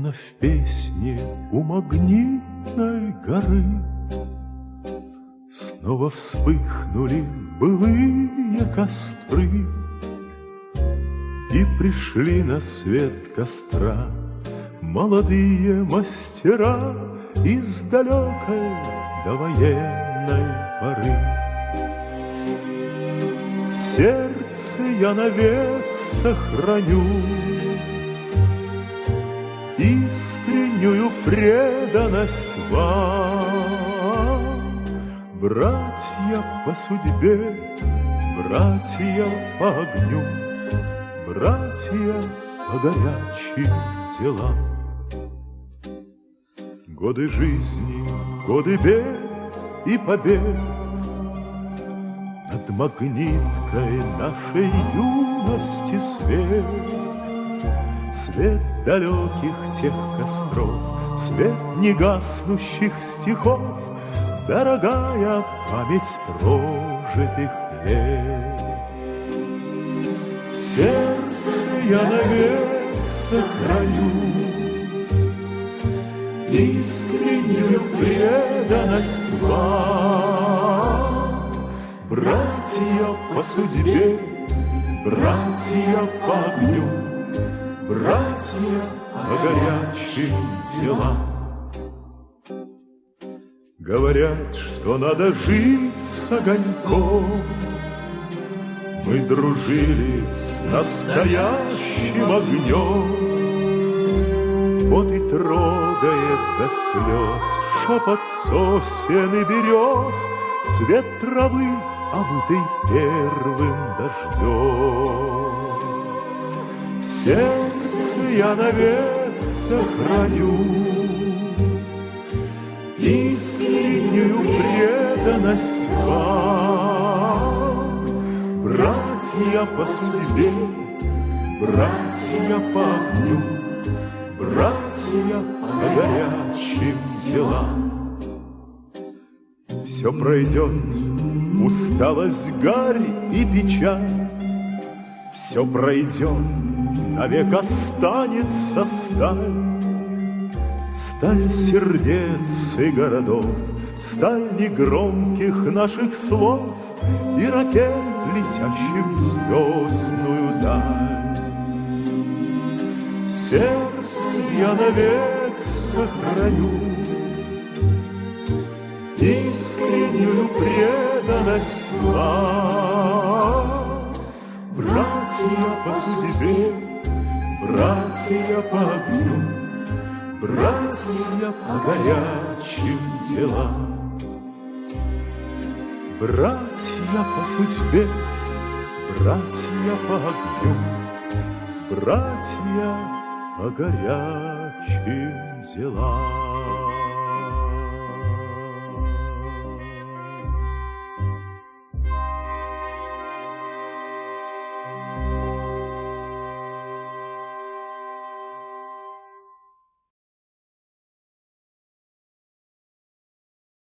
словно в песне у магнитной горы, снова вспыхнули былые костры, и пришли на свет костра молодые мастера из далекой довоенной поры. В сердце я навек сохраню искреннюю преданность вам, братья по судьбе, братья по огню, братья по горячим делам. Годы жизни, годы бед и побед, над магниткой нашей юности свет, свет далеких тех костров, свет негаснущих стихов, дорогая память прожитых лет. В сердце я навек сохраню искреннюю преданность вам, братья по судьбе, братья по огню, братья по горячим делам. Говорят, что надо жить с огоньком. Мы дружили с настоящим огнем. Вот и трогает до слез шепот сосен и берез, цвет травы, омытый первым дождем. В сердце я навек сохраню искреннюю преданность вам, братья по судьбе, братья по огню, братья по горячим делам. Все пройдет, усталость, гарь и печаль, все пройдет, навек останется сталь. Сталь сердец и городов, сталь негромких наших слов и ракет, летящих в звездную даль. В сердце я навек сохраню искреннюю преданность вам, братья по судьбе, братья по огню, братья по горячим делам. Братья по судьбе, братья по огню, братья по горячим делам.